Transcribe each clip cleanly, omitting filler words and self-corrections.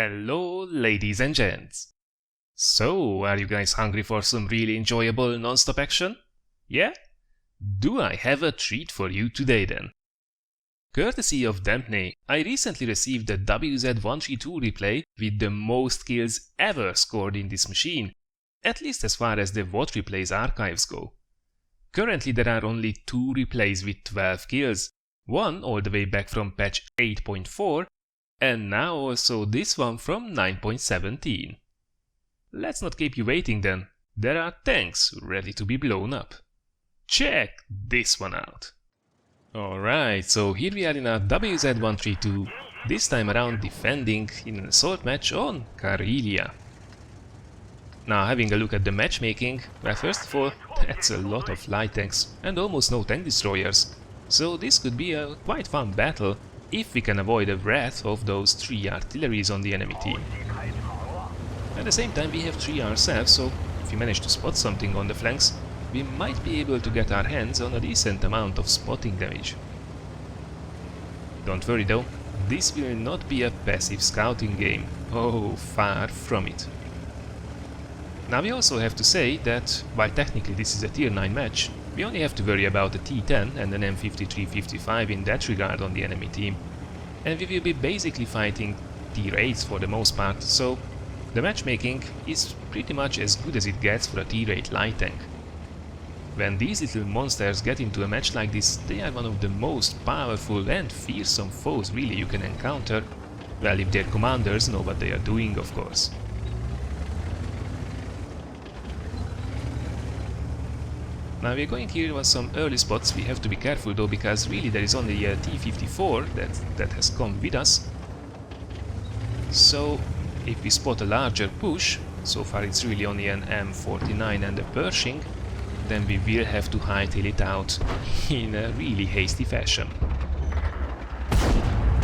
Hello, ladies and gents. So, are you guys hungry for some really enjoyable non-stop action? Yeah? Do I have a treat for you today then? Courtesy of Dampne, I recently received a WZ-132 replay with the most kills ever scored in this machine, at least as far as the WOT replays archives go. Currently there are only 2 replays with 12 kills, one all the way back from patch 8.4, and now also this one from 9.17. Let's not keep you waiting then, there are tanks ready to be blown up. Check this one out! Alright, so here we are in a WZ-132, this time around defending in an assault match on Karelia. Now having a look at the matchmaking, well first of all, that's a lot of light tanks and almost no tank destroyers, so this could be a quite fun battle if we can avoid the wrath of those 3 artilleries on the enemy team. At the same time we have 3 ourselves, so if we manage to spot something on the flanks, we might be able to get our hands on a decent amount of spotting damage. Don't worry though, this will not be a passive scouting game, oh far from it. Now we also have to say that, while technically this is a tier 9 match, we only have to worry about a T10 and an M53-55 in that regard on the enemy team, and we will be basically fighting tier 8s for the most part, so the matchmaking is pretty much as good as it gets for a tier 8 light tank. When these little monsters get into a match like this, they are one of the most powerful and fearsome foes really you can encounter, well if their commanders know what they are doing of course. Now we're going here on some early spots, we have to be careful though because really there is only a T-54 that has come with us. So if we spot a larger push, so far it's really only an M49 and a Pershing, then we will have to hightail it out in a really hasty fashion.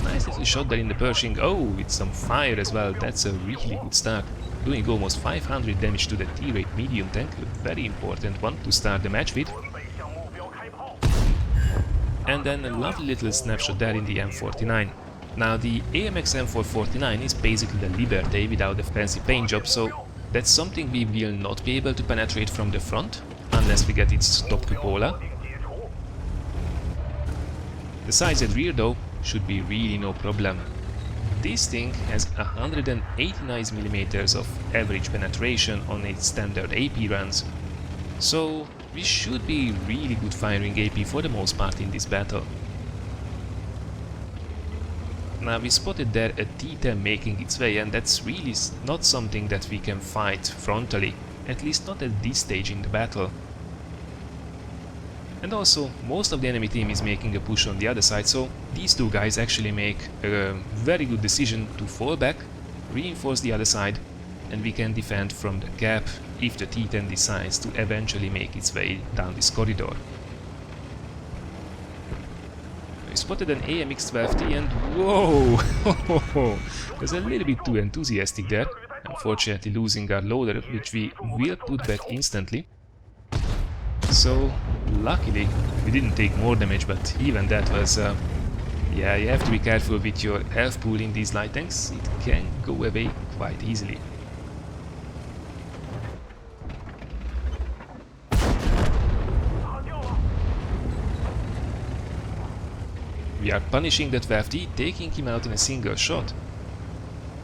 Nice little shot there in the Pershing, oh with some fire as well, that's a really good start. Doing almost 500 damage to the tier 8 medium tank, a very important one to start the match with. And then a lovely little snapshot there in the M49. Now the AMX M449 is basically the Liberté without the fancy paint job, so that's something we will not be able to penetrate from the front, unless we get its top cupola. The sides and rear though should be really no problem. This thing has 189mm of average penetration on its standard AP runs, so we should be really good firing AP for the most part in this battle. Now we spotted there a T10 making its way, and that's really not something that we can fight frontally, at least not at this stage in the battle. And also, most of the enemy team is making a push on the other side, so these 2 guys actually make a very good decision to fall back, reinforce the other side, and we can defend from the gap if the T10 decides to eventually make its way down this corridor. We spotted an AMX-12T and whoa! Was a little bit too enthusiastic there, unfortunately losing our loader, which we will put back instantly. So, luckily, we didn't take more damage, but even that was... yeah, you have to be careful with your health pool in these light tanks, it can go away quite easily. We are punishing the 12T, taking him out in a single shot.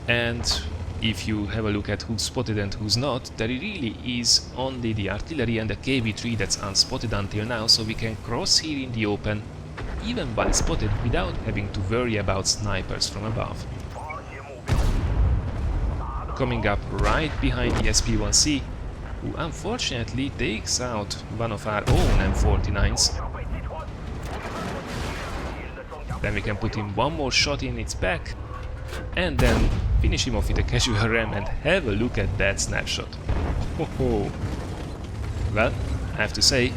And if you have a look at who's spotted and who's not, there really is only the artillery and the KV-3 that's unspotted until now, so we can cross here in the open, even while spotted, without having to worry about snipers from above. Coming up right behind the SP-1C, who unfortunately takes out one of our own M49s. Then we can put in one more shot in its back, and then finish him off with a casual ram, and have a look at that snapshot. Ho-ho! Well, I have to say,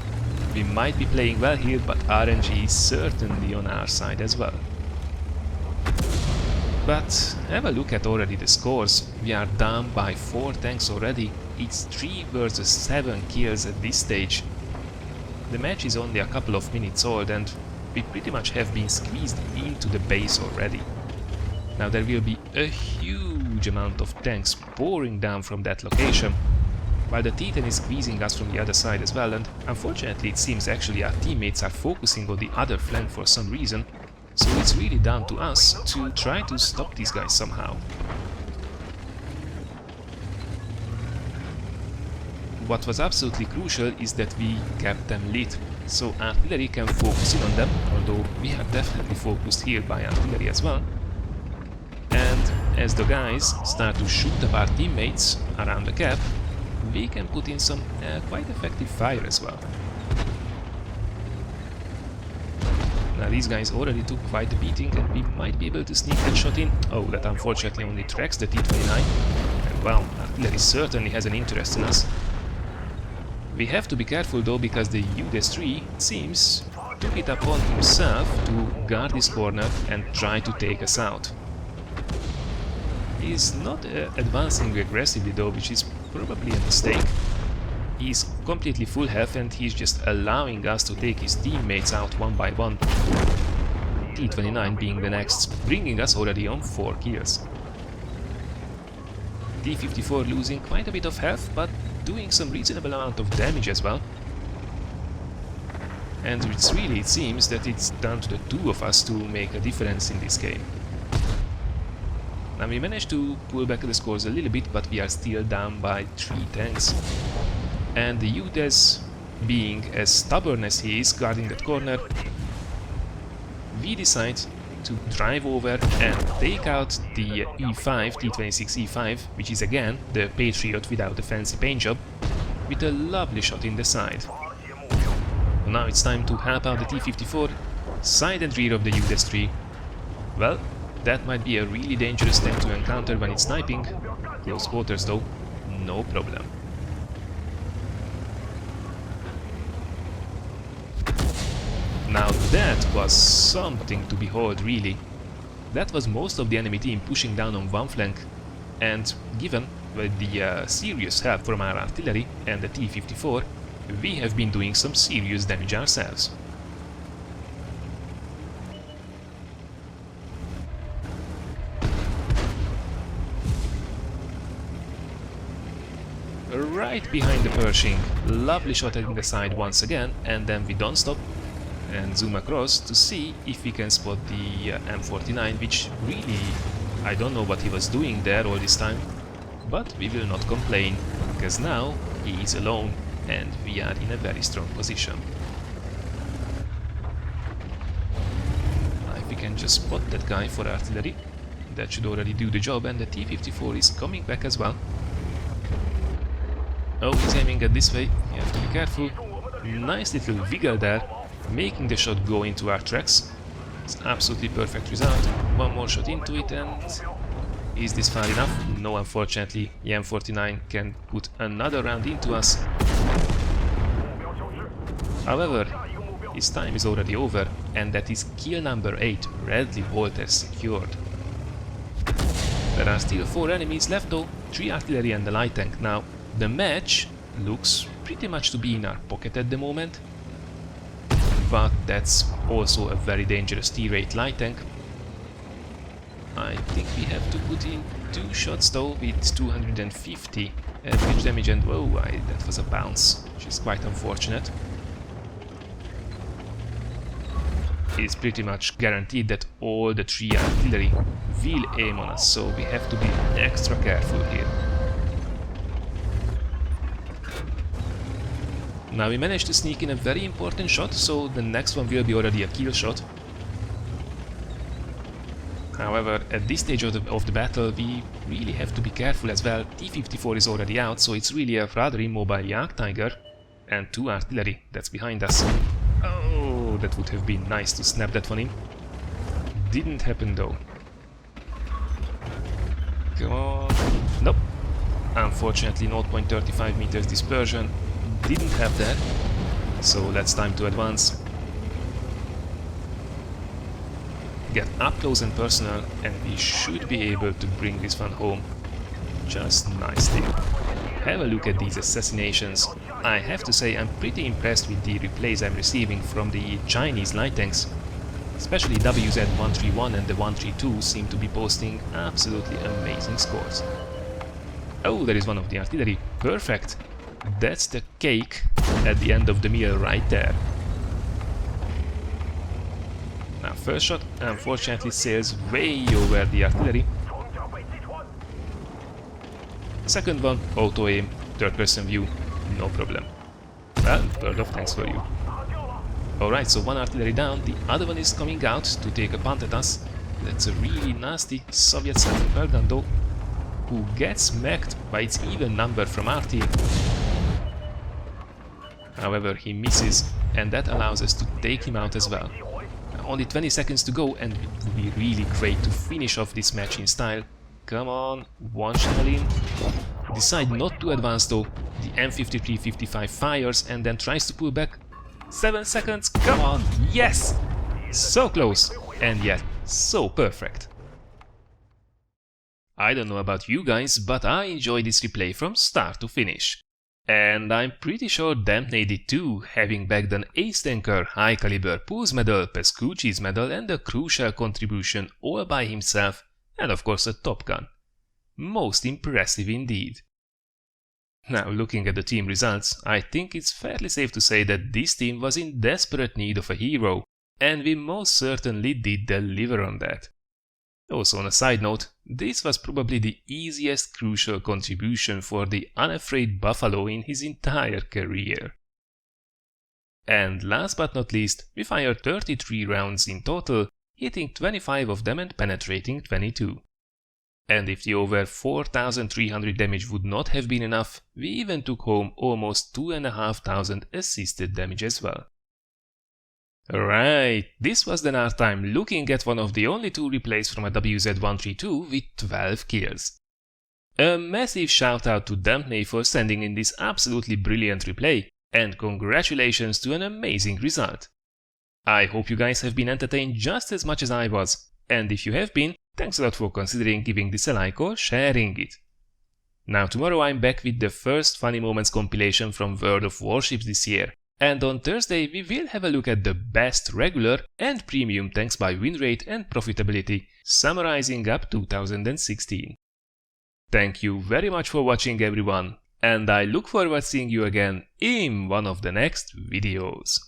we might be playing well here, but RNG is certainly on our side as well. But have a look at already the scores. We are down by 4 tanks already. It's 3 versus 7 kills at this stage. The match is only a couple of minutes old and we pretty much have been squeezed into the base already. Now there will be a huge huge amount of tanks pouring down from that location, while the Titan is squeezing us from the other side as well, and unfortunately it seems actually our teammates are focusing on the other flank for some reason, so it's really down to us to try to stop these guys somehow. What was absolutely crucial is that we kept them lit, so artillery can focus in on them, although we are definitely focused here by artillery as well. And as the guys start to shoot up our teammates around the cap, we can put in some quite effective fire as well. Now these guys already took quite a beating and we might be able to sneak that shot in. Oh, that unfortunately only tracks the T-29. And well, artillery certainly has an interest in us. We have to be careful though, because the WZ-3 seems took it upon himself to guard this corner and try to take us out. He's not advancing aggressively though, which is probably a mistake. He's completely full health and he's just allowing us to take his teammates out one by one. T-29 being the next, bringing us already on 4 kills. T-54 losing quite a bit of health, but doing some reasonable amount of damage as well. And it seems that it's down to the two of us to make a difference in this game. Now we managed to pull back the scores a little bit, but we are still down by 3 tanks. And the WZ, being as stubborn as he is guarding that corner, we decide to drive over and take out the E5, T-26 E5, which is again the Patriot without the fancy paint job, with a lovely shot in the side. Now it's time to help out the T-54, side and rear of the WZ-3. Well, that might be a really dangerous tank to encounter when it's sniping. Close quarters though, no problem. Now that was something to behold, really. That was most of the enemy team pushing down on one flank, and given the serious help from our artillery and the T-54, we have been doing some serious damage ourselves. Right behind the Pershing, lovely shot in the side once again, and then we don't stop and zoom across to see if we can spot the M49, which really, I don't know what he was doing there all this time, but we will not complain, because now he is alone and we are in a very strong position. If we can just spot that guy for artillery, that should already do the job, and the T-54 is coming back as well. Oh, he's aiming at this way, you have to be careful. Nice little wiggle there, making the shot go into our tracks. It's absolutely perfect result. One more shot into it, and is this far enough? No, unfortunately, the M49 can put another round into us. However, his time is already over, and that is kill number 8, Bradley Walter, secured. There are still 4 enemies left though, 3 artillery and a light tank. Now, the match looks pretty much to be in our pocket at the moment, but that's also a very dangerous T-rate light tank. I think we have to put in 2 shots though with 250 average damage, and whoa, that was a bounce, which is quite unfortunate. It's pretty much guaranteed that all the 3 artillery will aim on us, so we have to be extra careful here. Now we managed to sneak in a very important shot, so the next one will be already a kill shot. However, at this stage of the battle, we really have to be careful as well. T-54 is already out, so it's really a rather immobile Jagdtiger and 2 artillery that's behind us. Oh, that would have been nice to snap that one in. Didn't happen though. Come on. Nope. Unfortunately, 0.35 meters dispersion. Didn't have that, so that's time to advance. Get up close and personal, and we should be able to bring this one home just nicely. Have a look at these assassinations. I have to say I'm pretty impressed with the replays I'm receiving from the Chinese light tanks. Especially WZ-131 and the 132 seem to be posting absolutely amazing scores. Oh, there is one of the artillery. Perfect! That's the cake at the end of the meal right there. Now, first shot unfortunately sails way over the artillery. Second one, auto aim, third person view, no problem. Well, World of Tanks for you. Alright, so one artillery down, the other one is coming out to take a punt at us. That's a really nasty Soviet well gun though, who gets smacked by its even number from RT. However, he misses, and that allows us to take him out as well. Only 20 seconds to go, and it would be really great to finish off this match in style. Come on, one shell in. Decide not to advance though. The M53-55 fires and then tries to pull back. 7 seconds, come on, yes! So close, and yet so perfect. I don't know about you guys, but I enjoyed this replay from start to finish. And I'm pretty sure Dampne did too, having bagged an ace tanker, high caliber pulse medal, Pescucci's medal and a crucial contribution all by himself, and of course a Top Gun. Most impressive indeed. Now, looking at the team results, I think it's fairly safe to say that this team was in desperate need of a hero, and we most certainly did deliver on that. Also, on a side note, this was probably the easiest crucial contribution for the unafraid Buffalo in his entire career. And last but not least, we fired 33 rounds in total, hitting 25 of them and penetrating 22. And if the over 4,300 damage would not have been enough, we even took home almost 2,500 assisted damage as well. Right, this was then our time looking at one of the only two replays from a WZ-132 with 12 kills. A massive shout out to Dampne for sending in this absolutely brilliant replay, and congratulations to an amazing result. I hope you guys have been entertained just as much as I was, and if you have been, thanks a lot for considering giving this a like or sharing it. Now tomorrow I'm back with the first Funny Moments compilation from World of Warships this year. And on Thursday we will have a look at the best regular and premium tanks by win rate and profitability, summarizing up 2016. Thank you very much for watching everyone, and I look forward to seeing you again in one of the next videos.